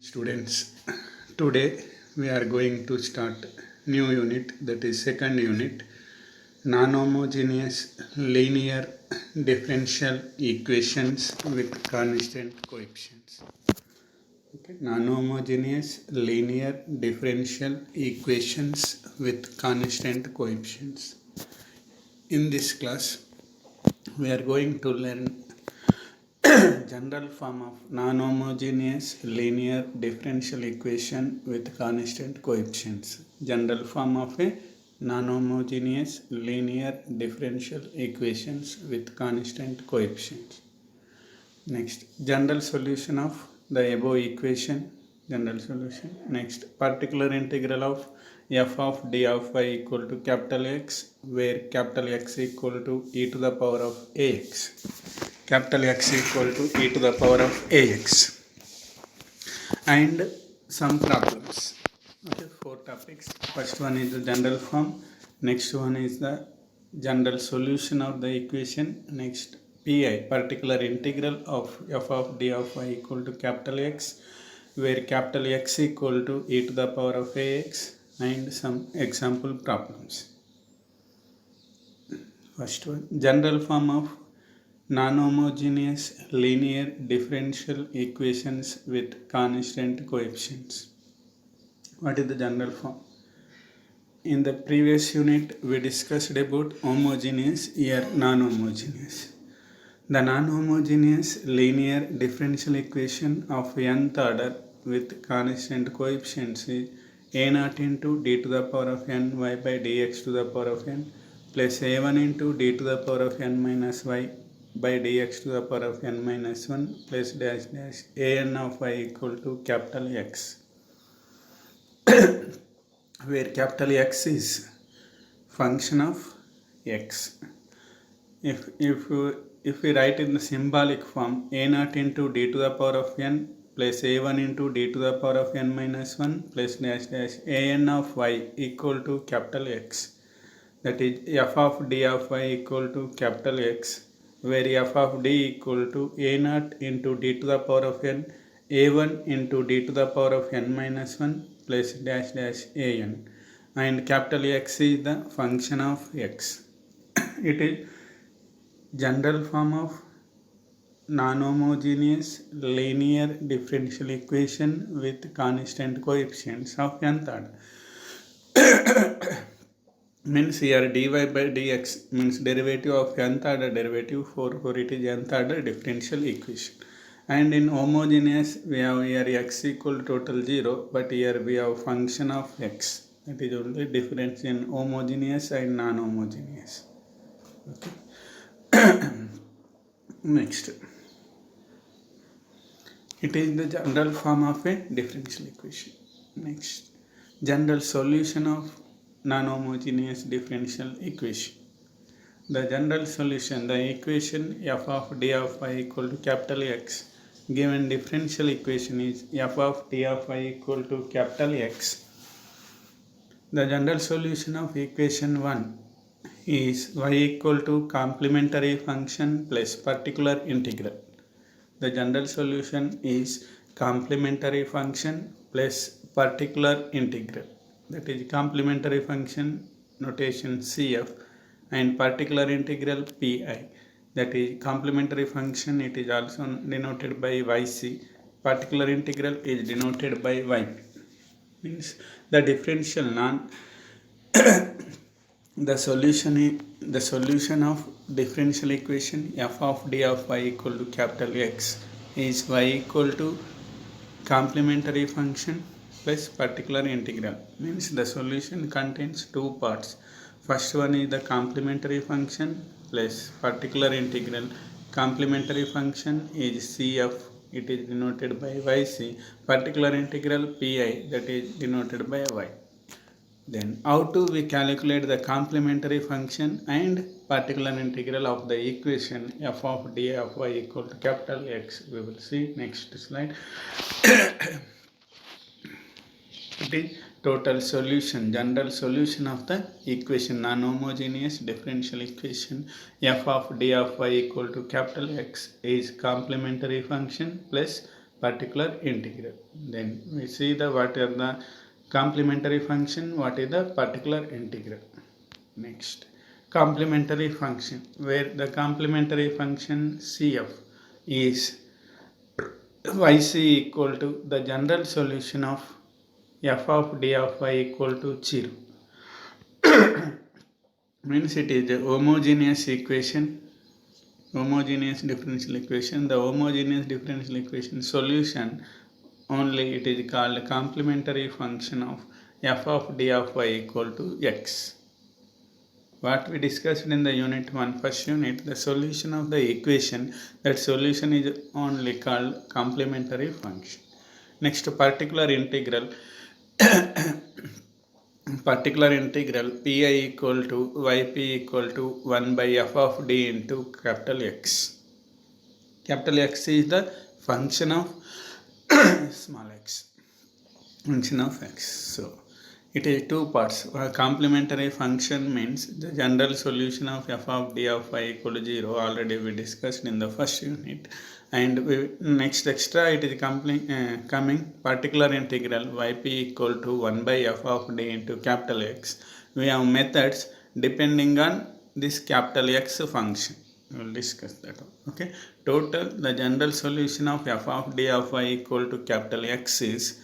Students, today we are going to start new unit, that is second unit, non-homogeneous linear differential equations with constant coefficients. Okay, non-homogeneous linear differential equations with constant coefficients. In this class, we are going to learn general form of non-homogeneous linear differential equation with constant coefficients. General form of a non-homogeneous linear differential equations with constant coefficients. Next, general solution of the above equation. General solution. Next, particular integral of f of d of y equal to capital X, where capital X equal to e to the power of ax. Capital X equal to e to the power of ax. And some problems. Okay, four topics. First one is the general form. Next one is the general solution of the equation. Next, PI, particular integral of f of d of y equal to capital X, where capital X equal to e to the power of ax, and some example problems. First one, general form of non-homogeneous linear differential equations with constant coefficients. What is the general form? In the previous unit, we discussed about homogeneous or non-homogeneous. The non-homogeneous linear differential equation of nth order with constant coefficients is a naught into d to the power of n y by dx to the power of n plus a1 into d to the power of n minus y by dx to the power of n minus 1 plus dash dash an of y equal to capital X, where capital X is function of x. If we write in the symbolic form, a naught into d to the power of n plus a1 into d to the power of n minus 1 plus dash dash an of y equal to capital X, that is f of d of y equal to capital X, where f of d equal to a naught into d to the power of n, a1 into d to the power of n minus 1 plus dash dash an, and capital X is the function of x. It is general form of non-homogeneous linear differential equation with constant coefficients of nth order. Means here dy by dx means derivative of nth order derivative, for it is nth order differential equation. And in homogeneous, we have here x equal to total 0, but here we have function of x. That is only difference in homogeneous and non-homogeneous. Okay. Next, it is the general form of a differential equation. Next, general solution of non-homogeneous differential equation. The general solution, the equation f of d of y equal to capital X, given differential equation is f of d of y equal to capital X. The general solution of equation 1 is y equal to complementary function plus particular integral. The general solution is complementary function plus particular integral. That is complementary function notation CF and particular integral PI. That is complementary function, it is also denoted by YC. Particular integral is denoted by YP. Means the differential the solution of differential equation f of d of y equal to capital X is y equal to complementary function plus particular integral. Means the solution contains two parts. First one is the complementary function plus particular integral. Complementary function is CF, it is denoted by YC. Particular integral PI, that is denoted by Y. Then how to we calculate the complementary function and particular integral of the equation f of d of y equal to capital X. We will see next slide. It is total solution, general solution of the equation non-homogeneous differential equation f of d of y equal to capital X is complementary function plus particular integral. Then we see the what are the complementary function, what is the particular integral. Next, complementary function, where the complementary function CF is yc equal to the general solution of f of d of y equal to 0. Means it is a homogeneous equation, homogeneous differential equation. The homogeneous differential equation solution only it is called complementary function of f of d of y equal to x. What we discussed in the unit 1, first unit, the solution of the equation, that solution is only called complementary function. Next, particular integral. Particular integral pi equal to yp equal to 1 by f of d into capital X. Capital X is the function of small x, function of x. So it is two parts. A complementary function means the general solution of f of d of y equal to 0. Already we discussed in the first unit. And next extra it is coming particular integral yp equal to 1 by f of d into capital X. We have methods depending on this capital X function. We will discuss that. Okay. Total, the general solution of f of d of y equal to capital X is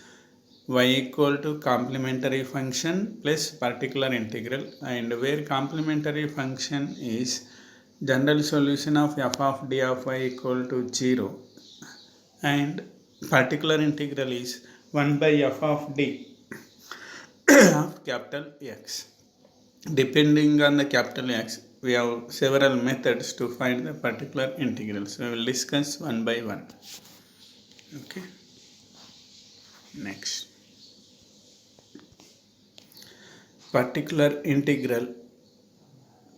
y equal to complementary function plus particular integral, and where complementary function is general solution of f of d of y equal to 0 and particular integral is 1 by f of d of capital X. Depending on the capital X, we have several methods to find the particular integrals. We will discuss one by one. Okay. Next, particular integral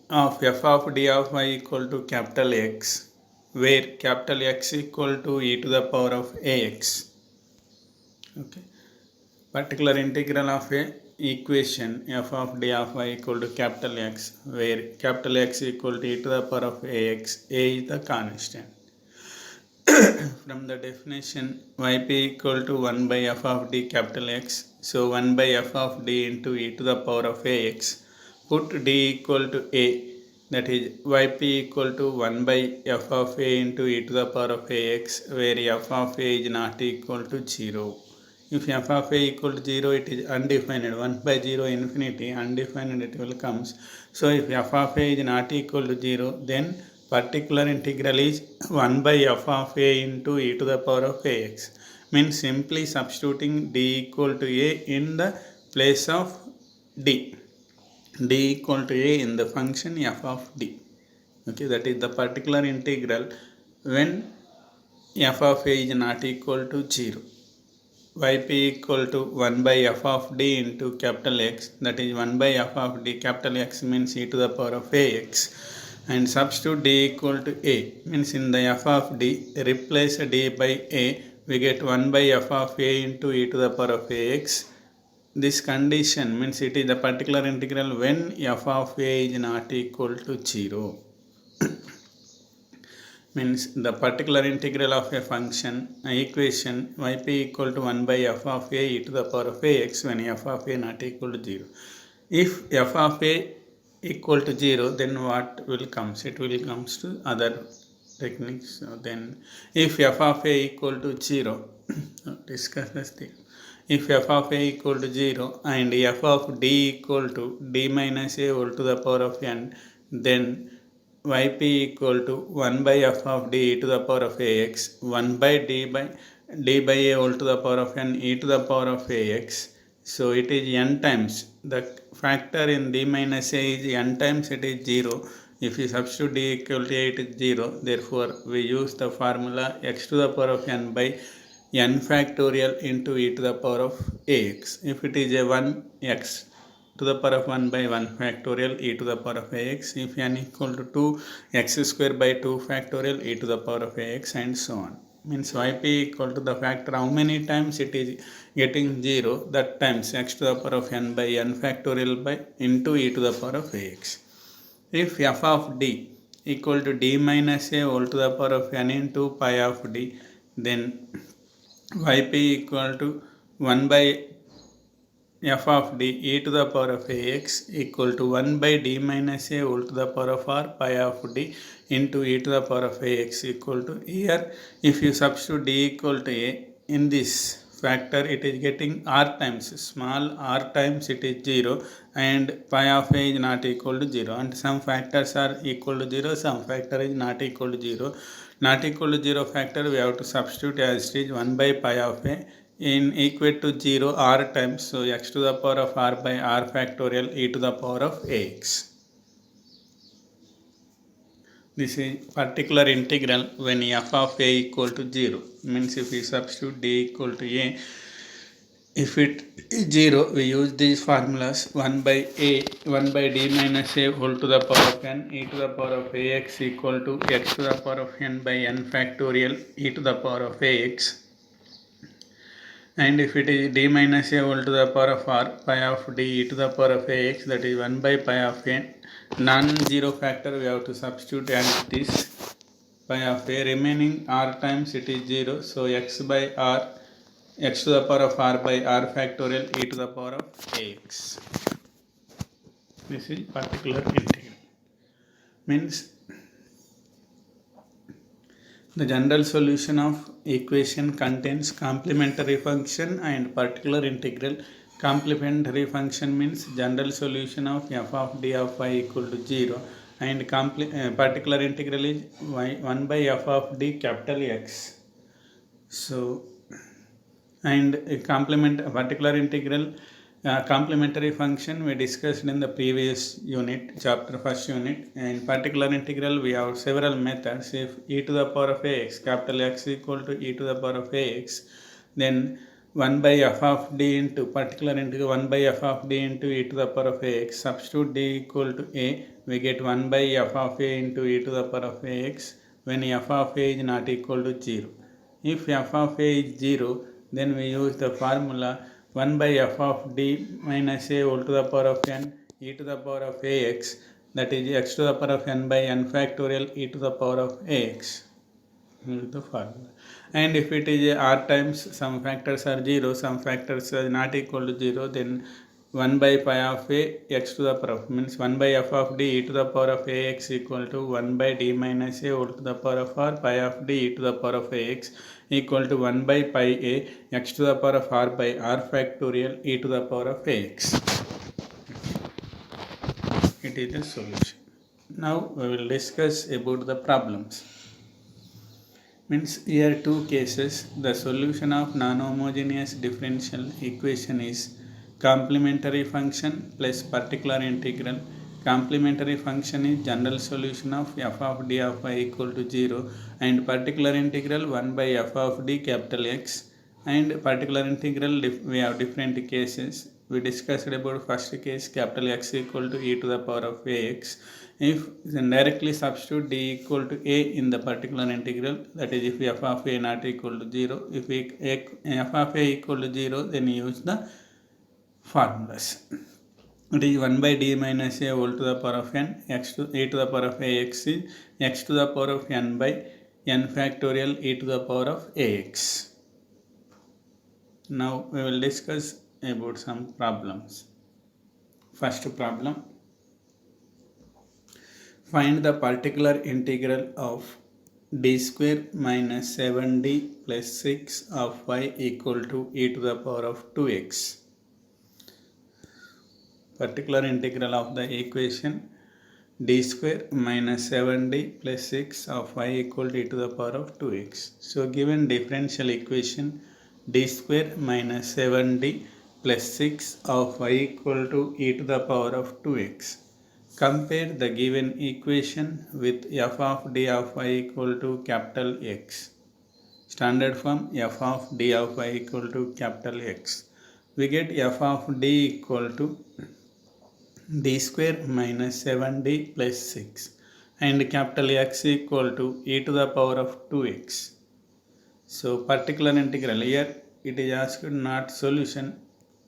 of f of d of y equal to capital X, where capital X equal to e to the power of ax. Okay. Particular integral of a equation f of d of y equal to capital X, where capital X equal to e to the power of ax. A is the constant. From the definition, yp equal to 1 by f of d capital X. So 1 by f of d into e to the power of ax. Put d equal to a, that is yp equal to 1 by f of a into e to the power of ax, where f of a is not equal to 0. If f of a equal to 0, it is undefined. 1 by 0 infinity, undefined it will comes. So if f of a is not equal to 0, then particular integral is 1 by f of a into e to the power of ax. Means simply substituting d equal to a in the place of d. D equal to a in the function f of d. Okay, that is the particular integral when f of a is not equal to 0. Yp equal to 1 by f of d into capital X, that is 1 by f of d capital X means e to the power of ax, and substitute d equal to a, means in the f of d replace d by a, we get 1 by f of a into e to the power of ax. This condition means it is the particular integral when f of a is not equal to 0. Means the particular integral of a function equation yp equal to 1 by f of a e to the power of ax when f of a not equal to 0. If f of a equal to 0, then what will comes? It will comes to other techniques. So then if f of a equal to 0, discuss this thing. If f of a equal to 0 and f of d equal to d minus a whole to the power of n, then yp equal to 1 by f of d e to the power of ax, 1 by d by a whole to the power of n e to the power of ax. So it is n times. The factor in d minus a is n times, it is 0. If you substitute d equal to a, it is 0. Therefore, we use the formula x to the power of n by n factorial into e to the power of ax. If it is a 1, x to the power of 1 by 1 factorial e to the power of ax. If n equal to 2, x square by 2 factorial e to the power of ax, and so on. Means yp equal to the factor how many times it is getting 0, that times x to the power of n by n factorial by into e to the power of ax. If f of d equal to d minus a whole to the power of n into pi of d, then yp equal to 1 by f of d e to the power of ax equal to 1 by d minus a whole to the power of r pi of d into e to the power of ax equal to, here if you substitute d equal to a in this factor, it is getting r times, small r times it is 0 and pi of a is not equal to 0, and some factors are equal to 0, some factor is not equal to 0. Not equal to 0 factor we have to substitute as it is 1 by pi of a in equal to 0 r times, so x to the power of r by r factorial e to the power of ax. This is particular integral when f of a equal to 0, means if we substitute d equal to a, if it is 0 we use these formulas, 1 by a 1 by d minus a whole to the power of n e to the power of ax equal to x to the power of n by n factorial e to the power of ax, and if it is d minus a whole to the power of r pi of d e to the power of ax, that is 1 by pi of n. Non-zero factor we have to substitute as this pi of a, remaining r times it is 0, so x by r, x to the power of r by r factorial e to the power of ax. This is particular integral. Means the general solution of equation contains complementary function and particular integral. Complementary function means general solution of f of d of y equal to 0, and particular integral is 1 by f of d capital X. So, and particular integral complementary function we discussed in the previous unit, chapter first unit. In particular integral we have several methods. If e to the power of ax capital X equal to e to the power of ax, then 1 by f of d into particular integral 1 by f of d into e to the power of ax, substitute d equal to a, we get 1 by f of a into e to the power of ax when f of a is not equal to 0. If f of a is 0, then we use the formula 1 by f of d minus a whole to the power of n e to the power of ax, that is x to the power of n by n factorial e to the power of ax. Use the formula. And if it is r times, some factors are 0, some factors are not equal to 0, then 1 by pi of a x to the power of, means 1 by f of d e to the power of ax equal to 1 by d minus a whole to the power of r pi of d e to the power of ax equal to 1 by pi a x to the power of r by r factorial e to the power of ax. It is the solution. Now we will discuss about the problems. Means here two cases, the solution of non-homogeneous differential equation is complementary function plus particular integral. Complementary function is general solution of f of d of y equal to 0, and particular integral 1 by f of d capital X. And particular integral we have different cases. We discussed about first case, capital X equal to e to the power of ax. If directly substitute d equal to a in the particular integral, that is if f of a not equal to 0, if f of a equal to 0, then use the formulas. It is 1 by d minus a whole to the power of n, x to e to the power of ax is x to the power of n by n factorial e to the power of ax. Now we will discuss about some problems. First problem, find the particular integral of d square minus 7d plus 6 of y equal to e to the power of 2x. Particular integral of the equation d square minus 7d plus 6 of y equal to e to the power of 2x. So given differential equation d square minus 7d plus 6 of y equal to e to the power of 2x. Compare the given equation with f of d of y equal to capital X. Standard form f of d of y equal to capital X. We get f of d equal to d square minus 7d plus 6 and capital X equal to e to the power of 2x. So particular integral, here it is asked not solution.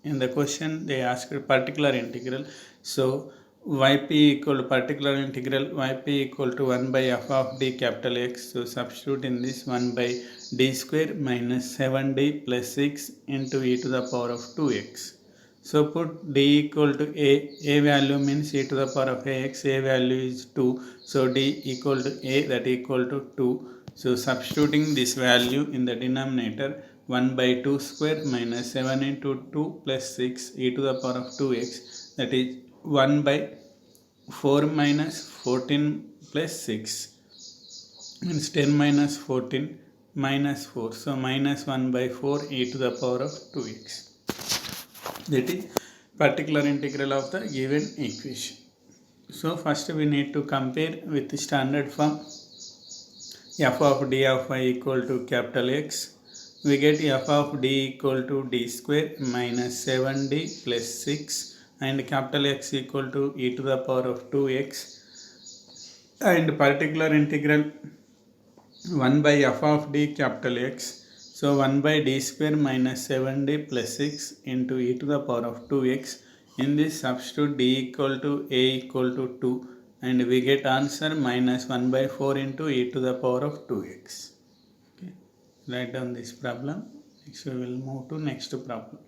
In the question they asked particular integral. So yp equal to particular integral yp equal to 1 by f of d capital X. So substitute in this 1 by d square minus 7d plus 6 into e to the power of 2x. So put d equal to a value means e to the power of ax, a value is 2. So d equal to a, that equal to 2. So substituting this value in the denominator, 1 by 2 square minus 7 into 2 plus 6 e to the power of 2x, that is 1 by 4 minus 14 plus 6 means 10 minus 14 minus 4. So minus 1 by 4 e to the power of 2x. That is particular integral of the given equation. So first we need to compare with the standard form. F of d of y equal to capital X. We get f of d equal to d square minus 7d plus 6 and capital X equal to e to the power of 2x, and particular integral 1 by f of d capital X. So 1 by d square minus 7d plus 6 into e to the power of 2x. In this substitute d equal to a equal to 2 and we get answer minus 1 by 4 into e to the power of 2x. Okay. Write down this problem. Next we will move to next problem.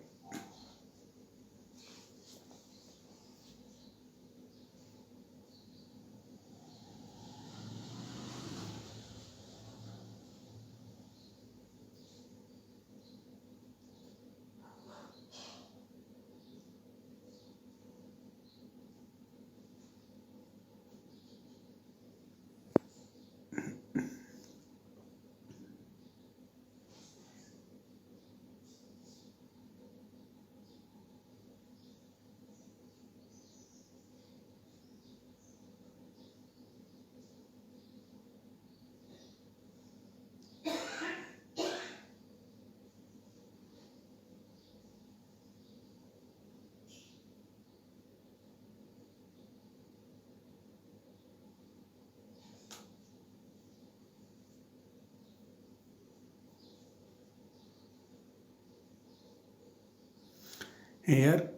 Here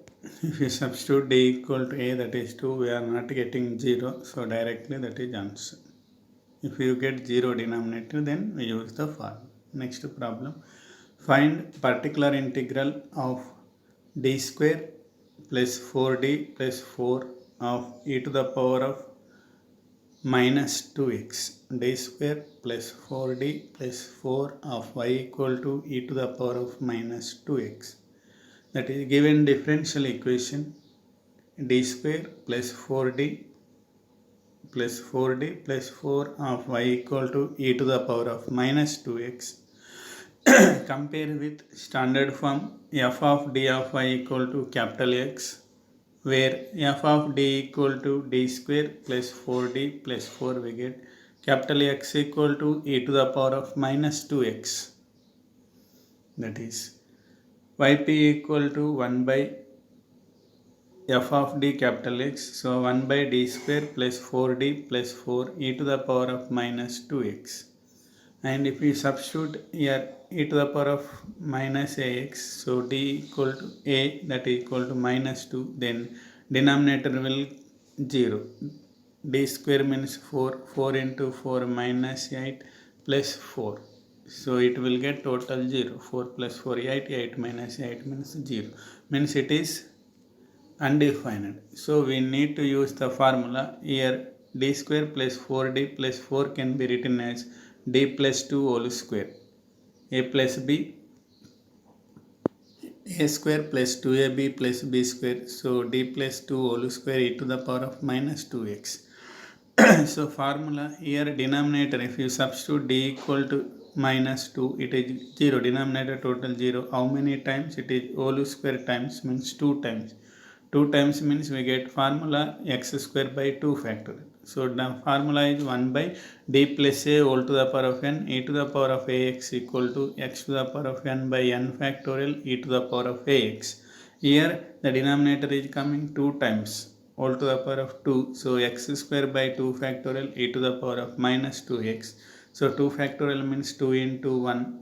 if you substitute d equal to a, that is 2, we are not getting 0, so directly that is answer. If you get 0 denominator, then we use the formula. Next problem, find particular integral of d square plus 4d plus 4 of e to the power of minus 2x, d square plus 4d plus 4 of y equal to e to the power of minus 2x. That is given differential equation, d square plus 4d plus 4d plus 4 of y equal to e to the power of minus 2x. Compare with standard form f of d of y equal to capital X, where f of d equal to d square plus 4d plus 4 we get capital X equal to e to the power of minus 2x. That is yp equal to 1 by f of d capital X. So 1 by d square plus 4d plus 4 e to the power of minus 2x. And if we substitute here e to the power of minus ax, so d equal to a, that is equal to minus 2, then denominator will 0. D square means 4, 4 into 4 minus 8 plus 4. So it will get total 0. 4 plus 4 8, 8 minus 8 means 0. Means it is undefined. So we need to use the formula here. D square plus 4d plus 4 can be written as d plus 2 whole square. A plus b, a square plus 2ab plus b square. So d plus 2 whole square e to the power of minus 2x. So formula here, denominator, if you substitute d equal to minus 2, it is 0. Denominator total 0. How many times? It is whole square times, means 2 times. 2 times means we get formula x square by 2 factorial. So the formula is 1 by d plus a whole to the power of n e to the power of ax equal to x to the power of n by n factorial e to the power of ax. Here the denominator is coming 2 times whole to the power of 2. So x square by 2 factorial e to the power of minus 2x. So 2 factorial means 2 into 1.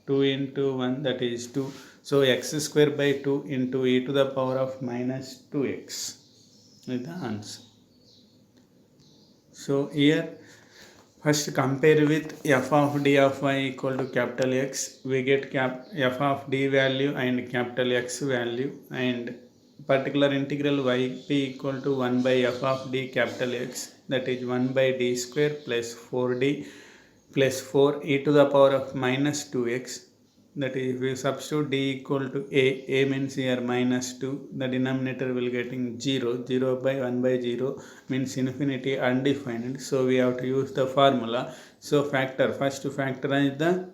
2 into 1, that is 2. So x square by 2 into e to the power of minus 2x. is the answer. So here first compare with f of d of y equal to capital X. We get f of d value and capital X value, and particular integral yp equal to 1 by f of d capital X, that is 1 by d square plus 4d plus 4 e to the power of minus 2x. That is, if we substitute d equal to a means here minus 2, the denominator will getting 0, 0 by 1 by 0 means infinity undefined. So we have to use the formula. So first factorize the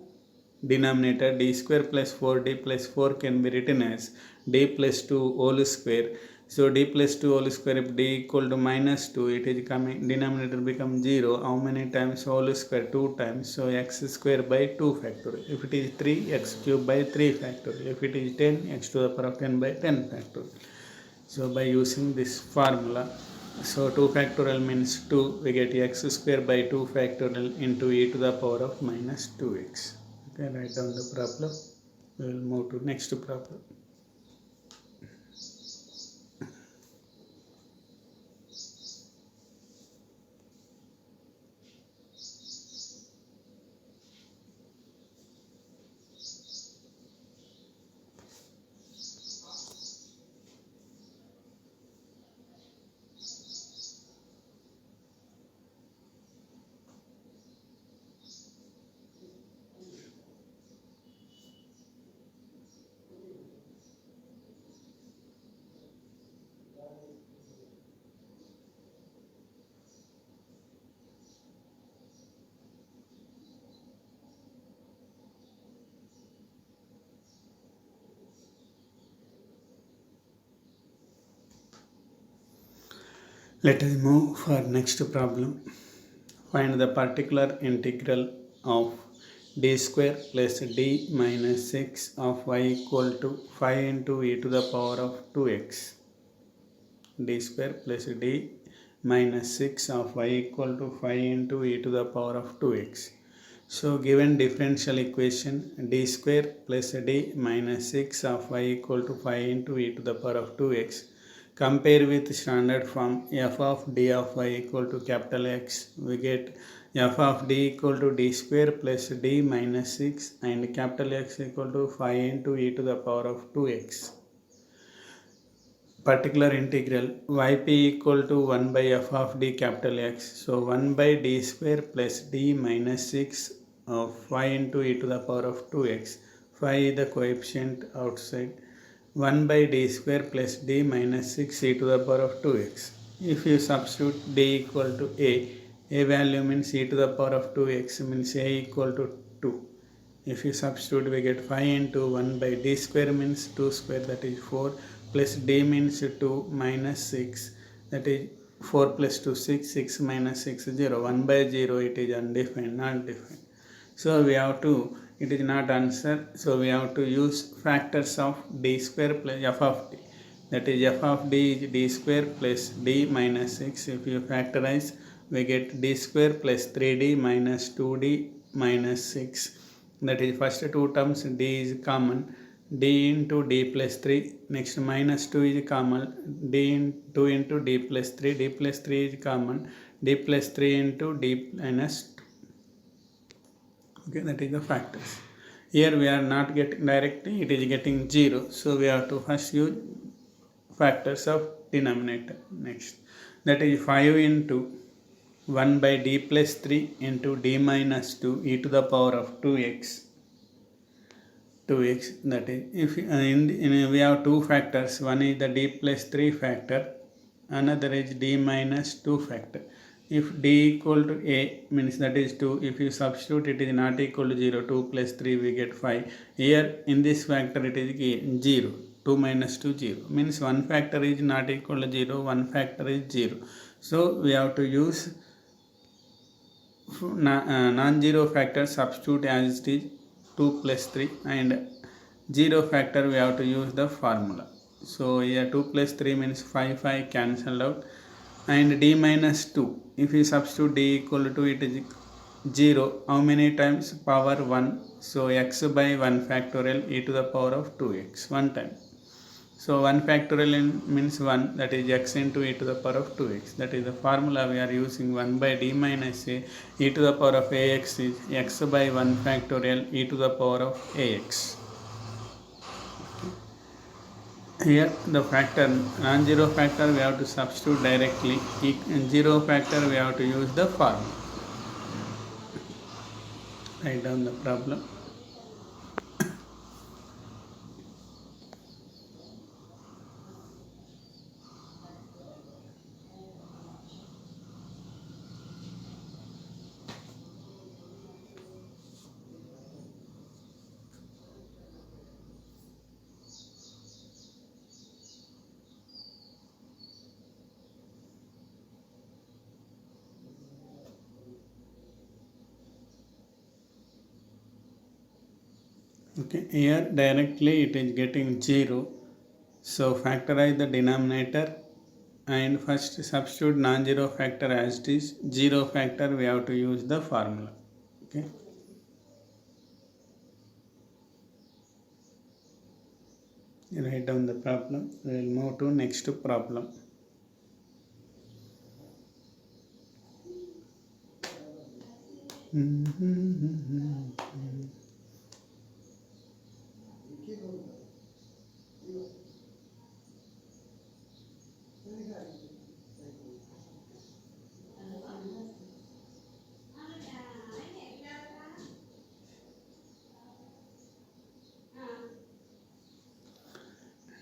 denominator. D square plus 4d plus 4 can be written as d plus 2 whole square. So d plus 2 whole square, if d equal to minus 2, it is coming, denominator becomes 0. How many times whole square? 2 times. So x square by 2 factorial. If it is 3, x cube by 3 factorial. If it is 10, x to the power of 10 by 10 factorial. So by using this formula, so 2 factorial means 2, we get x square by 2 factorial into e to the power of minus 2x. Okay, write down the problem. We will move to next problem. Let us move for next problem. Find the particular integral of d square plus d minus 6 of y equal to 5 into e to the power of 2x. d square plus d minus 6 of y equal to 5 into e to the power of 2x. So given differential equation d square plus d minus 6 of y equal to 5 into e to the power of 2x, compare with standard form f of d of y equal to capital X. We get f of d equal to d square plus d minus 6 and capital X equal to 5 into e to the power of 2x. Particular integral yp equal to 1 by f of d capital X. So 1 by d square plus d minus 6 of 5 into e to the power of 2x. 5 is the coefficient outside. 1 by d square plus d minus 6 e to the power of 2x. If you substitute d equal to a value means e to the power of 2x means a equal to 2. If you substitute, we get 5 into 1 by d square means 2 square, that is 4, plus d means 2 minus 6, that is 4 plus 2 6, 6 minus 6 0, 1 by 0 it is undefined, not defined. So we have to, it is not answer, so we have to use factors of d square plus f of d, that is f of d is d square plus d minus 6. If you factorize, we get d square plus 3d minus 2d minus 6, that is first two terms d is common, d into d plus 3, next minus 2 is common, d in 2 into d plus 3, d plus 3 is common, d plus 3 into d minus 2. Okay, that is the factors. Here we are not getting directly, it is getting 0. So we have to first use factors of denominator. Next, that is 5 into 1 by d plus 3 into d minus 2 e to the power of 2x. 2x, that is, if we have two factors, one is the d plus 3 factor, another is d minus 2 factor. If d equal to a means that is 2, if you substitute it is not equal to 0, 2 plus 3 we get 5. Here in this factor it is 0, 2 minus 2 0, means one factor is not equal to 0, one factor is 0. So we have to use non-zero factor, substitute as it is 2 plus 3, and 0 factor we have to use the formula. So here 2 plus 3 means 5 cancelled out, and d minus 2, if you substitute d equal to, it is 0, how many times? Power 1, so x by 1 factorial e to the power of 2x, one time. So 1 factorial means 1, that is x into e to the power of 2x. That is the formula we are using. 1 by d minus a e to the power of ax is x by 1 factorial e to the power of ax. Here the factor, non-zero factor we have to substitute directly. Zero factor we have to use the formula. Write down the problem. Okay, here directly it is getting 0. So factorize the denominator and first substitute non-zero factor as it is. Zero factor we have to use the formula. Okay. Write down the problem. We will move to next problem.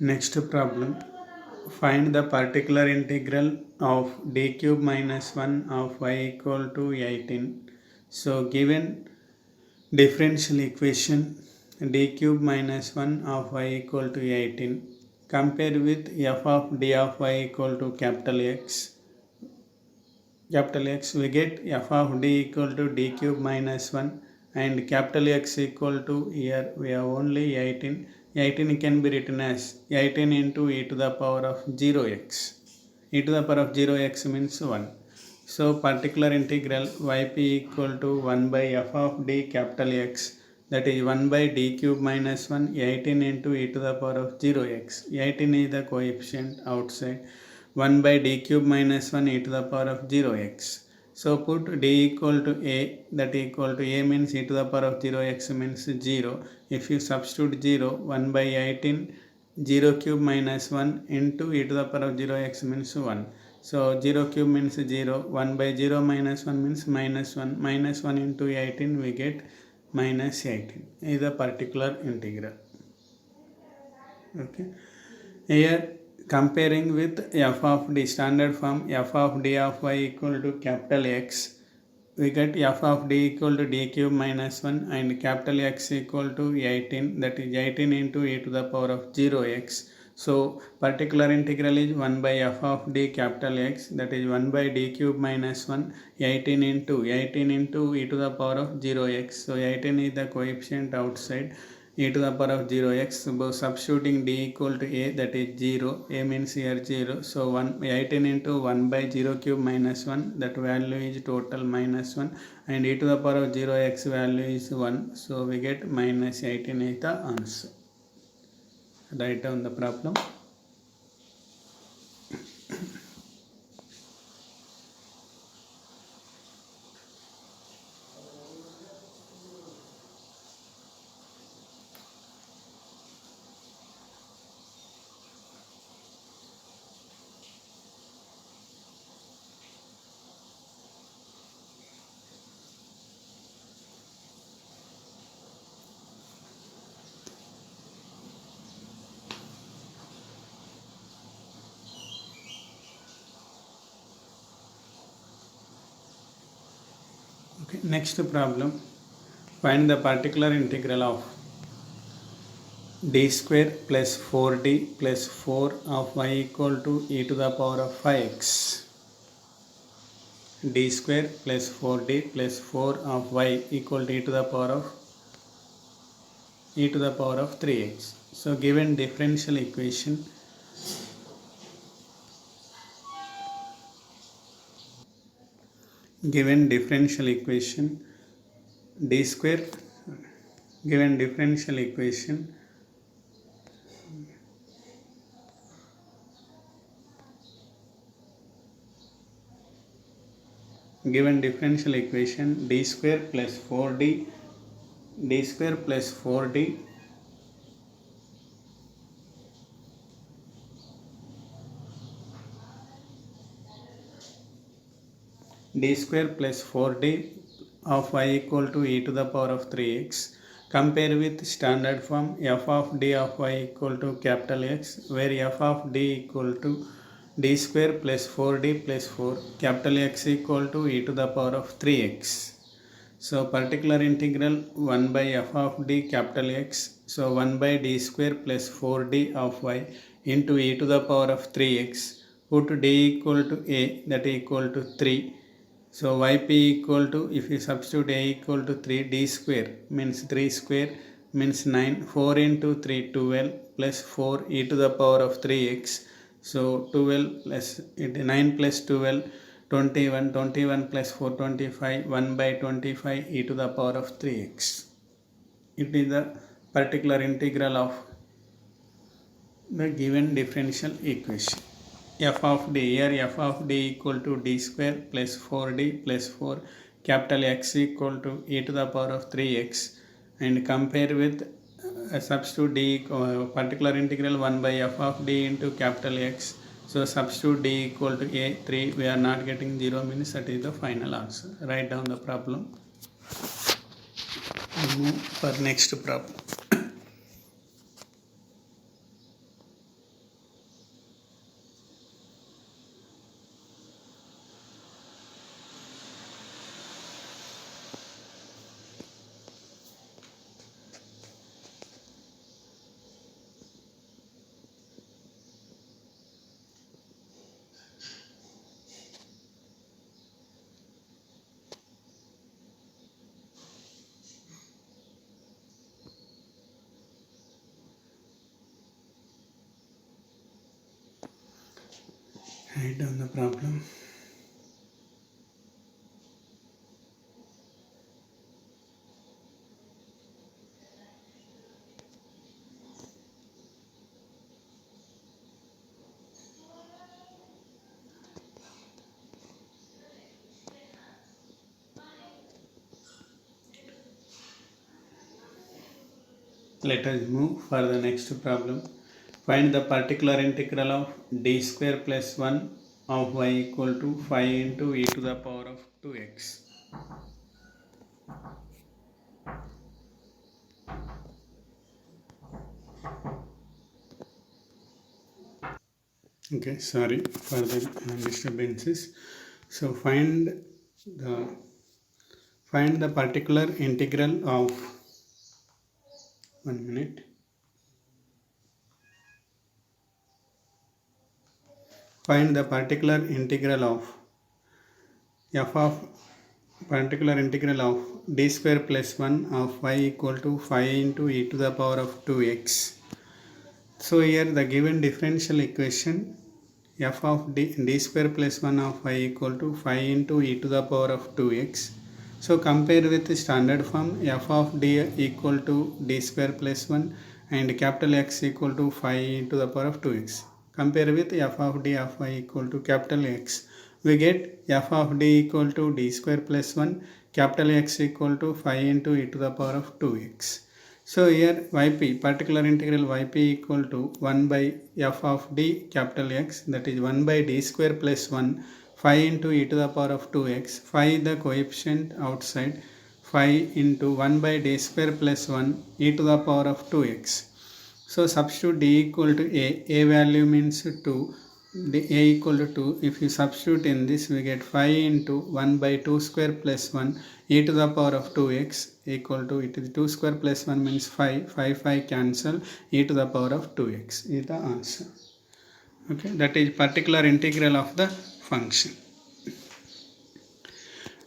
Next problem. Find the particular integral of d cube minus 1 of y equal to 18. So given differential equation d cube minus 1 of y equal to 18, compare with f of d of y equal to capital X. Capital X, we get f of d equal to d cube minus 1 and capital X equal to, here we have only 18. 18 can be written as 18 into e to the power of 0x. E to the power of 0x means 1. So particular integral yp equal to 1 by f of d capital X, that is 1 by d cube minus 1, 18 into e to the power of 0x. 18 is the coefficient outside. 1 by d cube minus 1 e to the power of 0x. So put d equal to a, that equal to a means e to the power of 0x means 0. If you substitute 0, 1 by 18, 0 cube minus 1 into e to the power of 0x means 1. So 0 cube means 0, 1 by 0 minus 1 means minus 1. Minus 1 into 18 we get minus 18. Is the particular integral. Okay. Here comparing with f of d, standard form f of d of y equal to capital X, we get f of d equal to d cube minus 1 and capital X equal to 18, that is 18 into e to the power of 0x. So particular integral is 1 by f of d capital X, that is 1 by d cube minus 1, 18 into e to the power of 0x. So 18 is the coefficient outside. E to the power of 0x, so substituting d equal to a, that is 0, a means here 0, so 18 into 1 by 0 cube minus 1, that value is total minus 1, and e to the power of 0x value is 1, so we get minus 18 is the answer. Write down the problem. Okay, next problem. Find the particular integral of d square plus 4d plus 4 of y equal to e to the power of 5x. d square plus 4d plus 4 of y equal to e to the power of 3x. So given differential equation, d square, given differential equation given differential equation d square plus 4d d square plus 4d d square plus 4d of y equal to e to the power of 3x. Compare with standard form f of d of y equal to capital X, where f of d equal to d square plus 4d plus 4, capital X equal to e to the power of 3x. So particular integral 1 by f of d capital X, so 1 by d square plus 4d of y into e to the power of 3x. Put d equal to a, that equal to 3. So yp equal to, if you substitute a equal to 3, d square means 3 square means 9, 4 into 3 12 plus 4 e to the power of 3x. So 12 plus 9 plus 12 21, 21 plus 4 25, 1 by 25 e to the power of 3x. It is the particular integral of the given differential equation. F of d, here f of d equal to d square plus 4d plus 4, capital X equal to e to the power of 3x, and compare with substitute d particular integral 1 by f of d into capital X. So substitute d equal to a 3, we are not getting 0 means that is the final answer. Write down the problem and move for next problem. Write down the problem. Let us move for the next problem. Find the particular integral of d square plus 1 of y equal to 5 into e to the power of 2x. Okay, sorry for the disturbances. So find the particular integral of 1 minute. Find the particular integral of f of particular integral of d square plus 1 of y equal to 5 into e to the power of 2x. So here the given differential equation f of d square plus 1 of y equal to 5 into e to the power of 2x. So compare with the standard form f of d equal to d square plus 1 and capital X equal to 5 into the power of 2x. Compare with f of d of y equal to capital X. We get f of d equal to d square plus 1, capital X equal to 5 into e to the power of 2x. So here yp, particular integral yp equal to 1 by f of d capital X, that is 1 by d square plus 1, 5 into e to the power of 2x, 5 the coefficient outside, 5 into 1 by d square plus 1 e to the power of 2x. So substitute d equal to a value means 2, the a equal to 2, if you substitute in this we get 5 into 1 by 2 square plus 1 e to the power of 2x equal to, it is 2 square plus 1 means 5, 5 cancel, e to the power of 2x is the answer. Okay, that is particular integral of the function.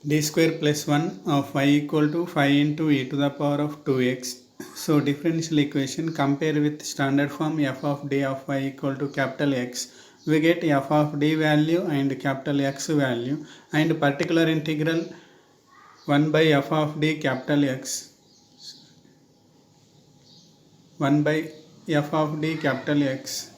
D square plus 1 of y equal to 5 into e to the power of 2x. So differential equation, compare with standard form f of d of y equal to capital X. We get f of d value and capital X value, and particular integral 1 by f of d capital X, 1 by f of d capital X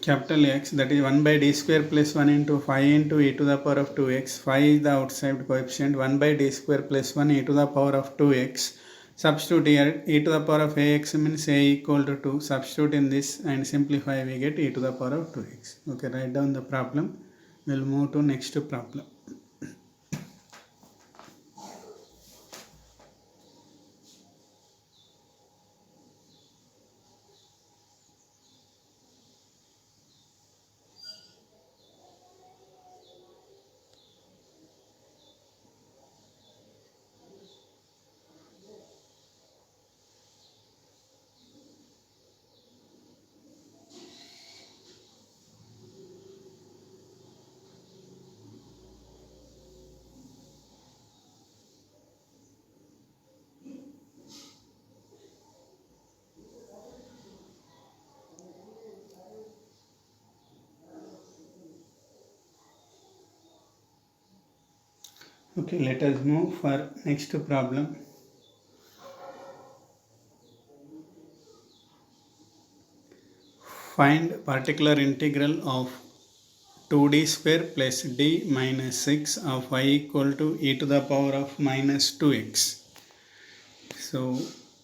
capital X, that is 1 by d square plus 1 into 5 into e to the power of 2x. 5 is the outside coefficient. 1 by d square plus 1 e to the power of 2x. Substitute here, e to the power of ax means a equal to 2. Substitute in this and simplify, we get e to the power of 2x. Okay, write down the problem. We'll move to next problem. Okay, let us move for next problem. Find particular integral of 2d square plus d minus 6 of y equal to e to the power of minus 2x. So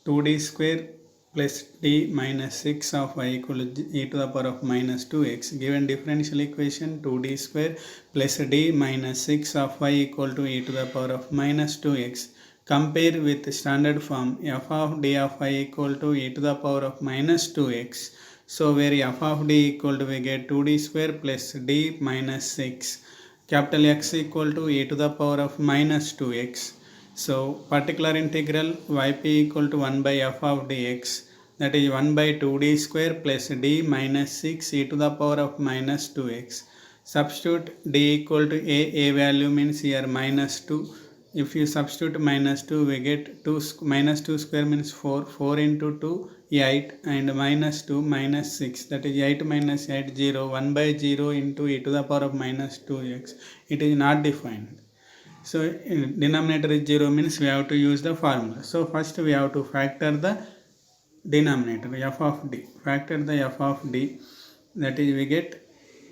2d square plus d minus 6 of y equal to e to the power of minus 2x. Given differential equation 2d square plus d minus 6 of y equal to e to the power of minus 2x. Compare with standard form f of d of y equal to e to the power of minus 2x. So where f of d equal to, we get 2d square plus d minus 6. Capital X equal to e to the power of minus 2x. So particular integral yp equal to 1 by f of dx, that is 1 by 2d square plus d minus 6 e to the power of minus 2x. Substitute d equal to a value means here minus 2. If you substitute minus 2, we get 2 minus 2 square means 4. 4 into 2 8 and minus 2 minus 6, that is 8 minus 8 0. 1 by 0 into e to the power of minus 2x. It is not defined. So denominator is 0 means we have to use the formula. So first we have to factor the denominator f of d. Factor the f of d, that is we get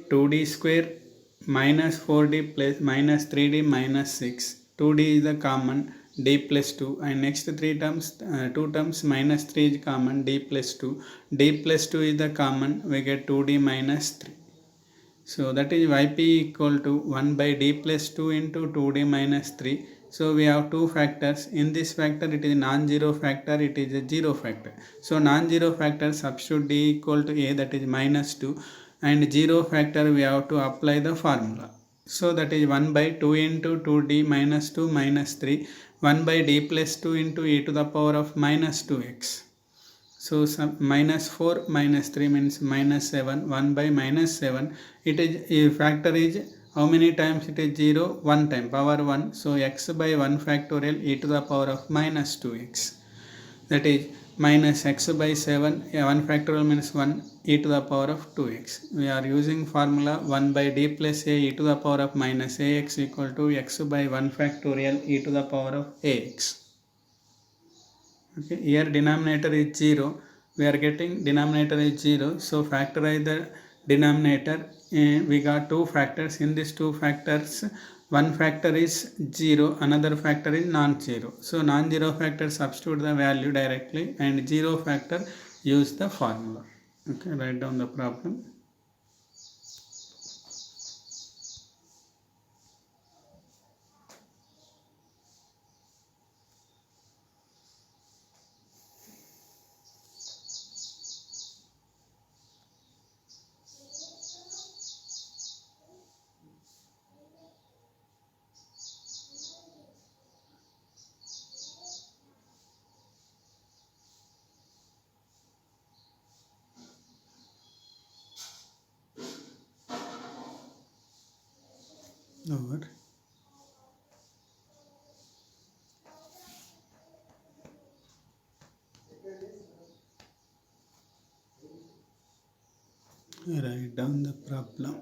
2d square minus 4d plus minus 3d minus 6. 2d is the common, d plus 2, and next 2 terms minus 3 is common, d plus 2. d plus 2 is the common, we get 2d minus 3. So that is yp equal to 1 by d plus 2 into 2d minus 3. So we have two factors. In this factor it is non-zero factor, it is a zero factor. So non-zero factor, substitute d equal to a, that is minus 2, and zero factor we have to apply the formula. So that is 1 by 2 into 2d minus 2 minus 3, 1 by d plus 2 into e to the power of minus 2x. So minus 4 minus 3 means minus 7. 1 by minus 7. It is factor is how many times it is 0? 1 time, power 1. So x by 1 factorial e to the power of minus 2x. That is minus x by 7. 1 factorial means 1 e to the power of 2x. We are using formula 1 by d plus a e to the power of minus ax equal to x by 1 factorial e to the power of ax. Okay, here denominator is 0, we are getting denominator is 0, so factorize the denominator. We got two factors. In these two factors, one factor is 0, another factor is non-zero. So non-zero factor, substitute the value directly, and 0 factor, use the formula. Okay, write down the problem. Over. Write down the problem.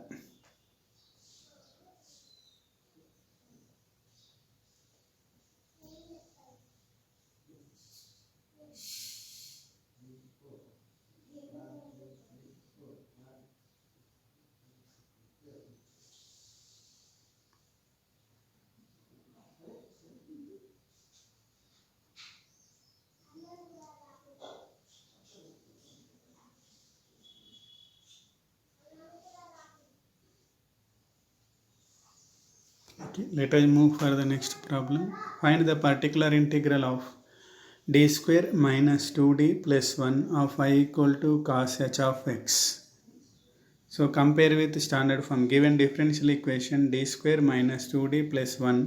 Okay, let us move for the next problem. Find the particular integral of d square minus 2d plus 1 of I equal to cos h of x. So compare with standard form. Given differential equation d square minus 2d plus 1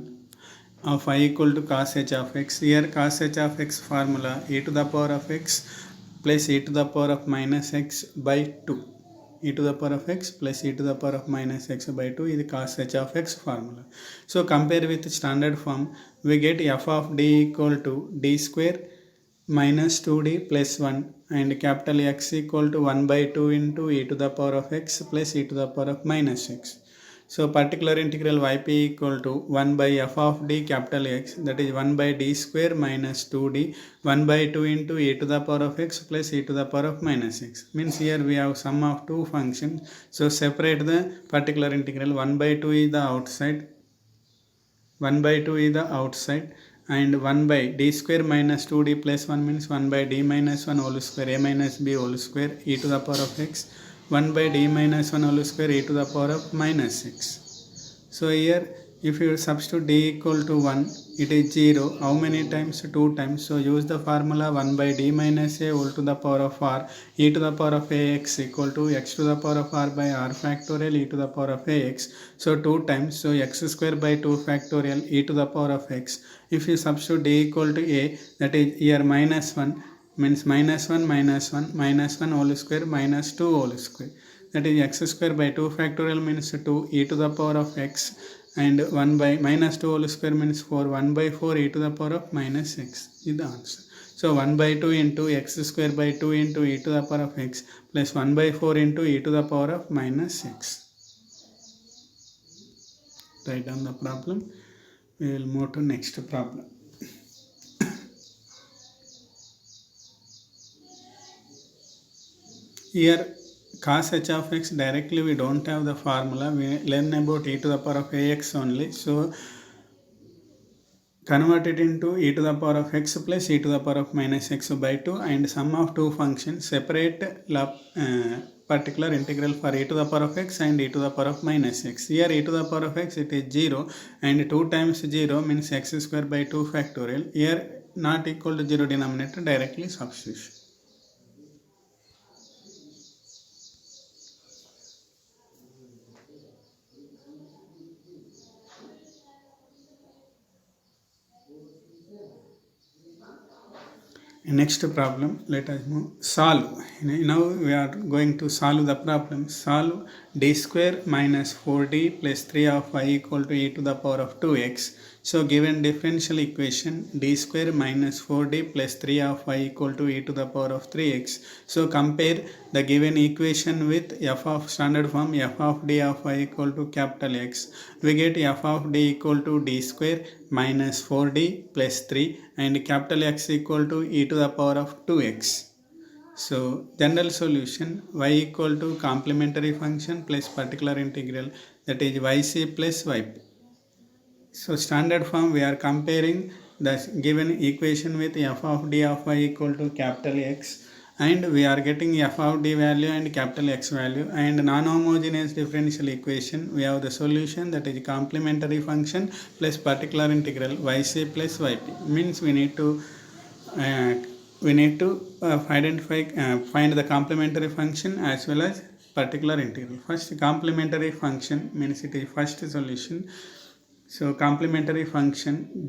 of I equal to cos h of x. Here cos h of x formula e to the power of x plus e to the power of minus x by 2. E to the power of x plus e to the power of minus x by 2 is the cos h of x formula. So compare with standard form, we get f of d equal to d square minus 2d plus 1 and capital X equal to 1 by 2 into e to the power of x plus e to the power of minus x. So particular integral yp equal to 1 by f of d capital X, that is 1 by d square minus 2d 1 by 2 into e to the power of x plus e to the power of minus x. Means here we have sum of two functions. So separate the particular integral. 1 by 2 is the outside, 1 by 2 is the outside, and 1 by d square minus 2d plus 1 means 1 by d minus 1 whole square a minus b whole square e to the power of x, 1 by d minus 1 whole square e to the power of minus x. So here if you substitute d equal to 1, it is 0. How many times? 2 times. So use the formula 1 by d minus a whole to the power of r e to the power of ax equal to x to the power of r by r factorial e to the power of ax. So 2 times. So x square by 2 factorial e to the power of x. If you substitute d equal to a, that is here minus 1 means minus 1 minus 1 minus 1 whole square minus 2 whole square. That is x square by 2 factorial means 2 e to the power of x, and 1 by minus 2 whole square means 4, 1 by 4 e to the power of minus x is the answer. So 1 by 2 into x square by 2 into e to the power of x plus 1 by 4 into e to the power of minus x. Write down the problem. We will move to next problem. Here cos h of x, directly we don't have the formula, we learn about e to the power of ax only. So convert it into e to the power of x plus e to the power of minus x by 2 and sum of two functions. Separate particular integral for e to the power of x and e to the power of minus x. Here e to the power of x it is 0 and 2 times 0 means x square by 2 factorial. Here not equal to 0 denominator, directly substitution. Next problem, let us move. Solve. Now we are going to solve the problem. Solve d square minus 4d plus 3 of y equal to e to the power of 2x. So given differential equation d square minus 4d plus 3 of y equal to e to the power of 3x. So compare the given equation with f of standard form f of d of y equal to capital X. We get f of d equal to d square minus 4d plus 3 and capital X equal to e to the power of 2x. So general solution y equal to complementary function plus particular integral, that is yc plus yp. So standard form we are comparing the given equation with f of d of y equal to capital X, and we are getting f of d value and capital X value, and non-homogeneous differential equation we have the solution, that is complementary function plus particular integral yc plus yp. Means we need to find the complementary function as well as particular integral. First complementary function means it is first solution. So complementary function,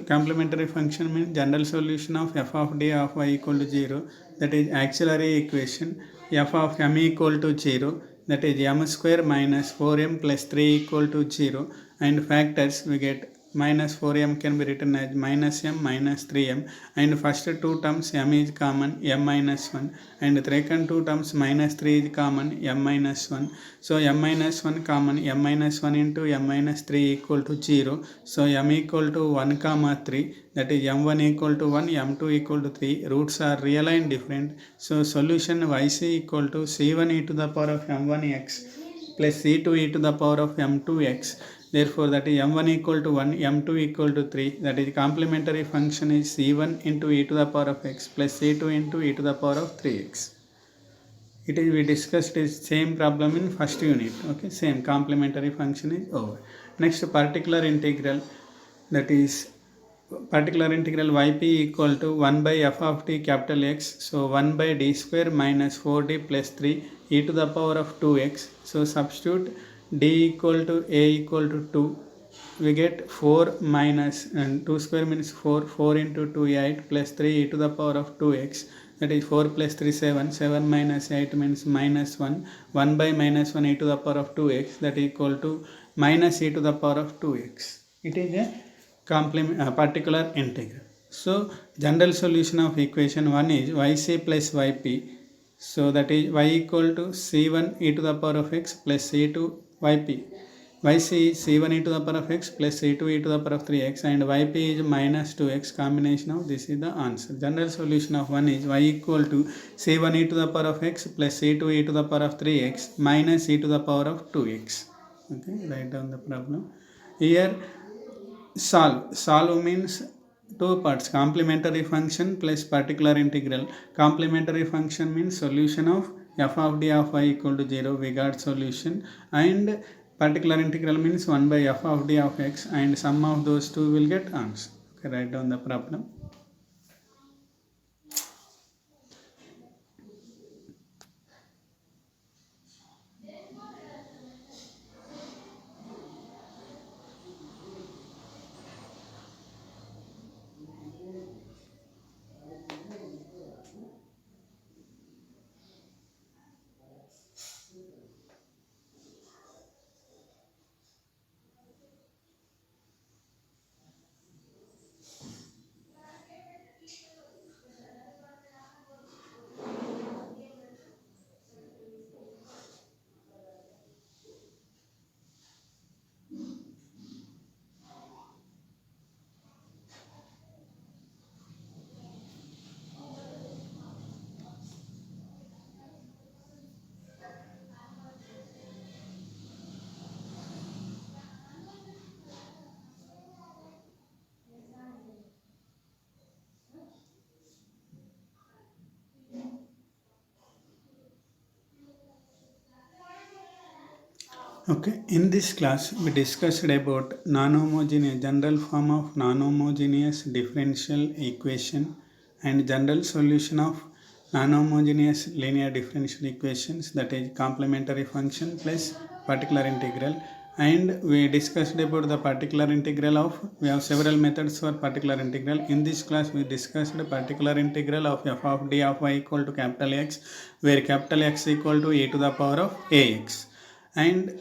complementary function means general solution of f of d of y equal to 0, that is auxiliary equation f of m equal to 0, that is m square minus 4m plus 3 equal to 0, and factors we get minus 4m can be written as minus m minus 3m, and first two terms m is common, m minus 1, and second two terms minus 3 is common, m minus 1. So m minus 1 common, m minus 1 into m minus 3 equal to 0. So m equal to 1 comma 3, that is m1 equal to 1, m2 equal to 3. Roots are real and different. So solution yc equal to c1 e to the power of m1x plus c2 e to the power of m2x. Therefore that is m1 equal to 1, m2 equal to 3, that is complementary function is c1 into e to the power of x plus c2 into e to the power of 3x. We discussed this same problem in first unit. Okay, same complementary function is over. Next, particular integral, that is particular integral yp equal to 1 by f of t capital X. So 1 by d square minus 4d plus 3 e to the power of 2x. So substitute d equal to a equal to 2. We get 4 minus, and 2 square means 4. 4 into 2 8 plus 3 e to the power of 2x. That is 4 plus 3 7. 7 minus 8 means minus 1. 1 by minus 1 e to the power of 2x, that equal to minus e to the power of 2x. It is a particular integral. So general solution of equation 1 is yc plus yp. So that is y equal to c1 e to the power of x plus c2 yp. yc is c1 e to the power of x plus c2 e to the power of 3x, and yp is minus 2x. Combination of this is the answer. General solution of 1 is y equal to c1 e to the power of x plus c2 e to the power of 3x minus e to the power of 2x. Okay, write down the problem. Here solve means two parts: complementary function plus particular integral. Complementary function means solution of f of d of y equal to 0, we got solution. And particular integral means 1 by f of d of x, and sum of those two will get answer. Okay, write down the problem. Okay, in this class we discussed about non-homogeneous, general form of non-homogeneous differential equation and general solution of non-homogeneous linear differential equations, that is complementary function plus particular integral. And we discussed about the particular integral of, we have several methods for particular integral. In this class we discussed the particular integral of f of d of y equal to capital X, where capital X equal to e to the power of ax. And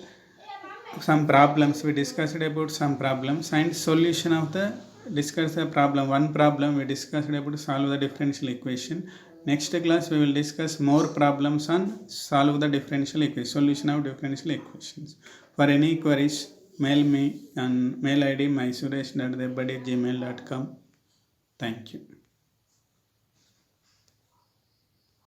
some problems, we discussed about some problems and solution of the, discuss the problem. One problem we discussed about solve the differential equation. Next class we will discuss more problems on solve the differential equation, solution of differential equations. For any queries, mail me on mail id mysuresh.debadi@gmail.com. Thank you.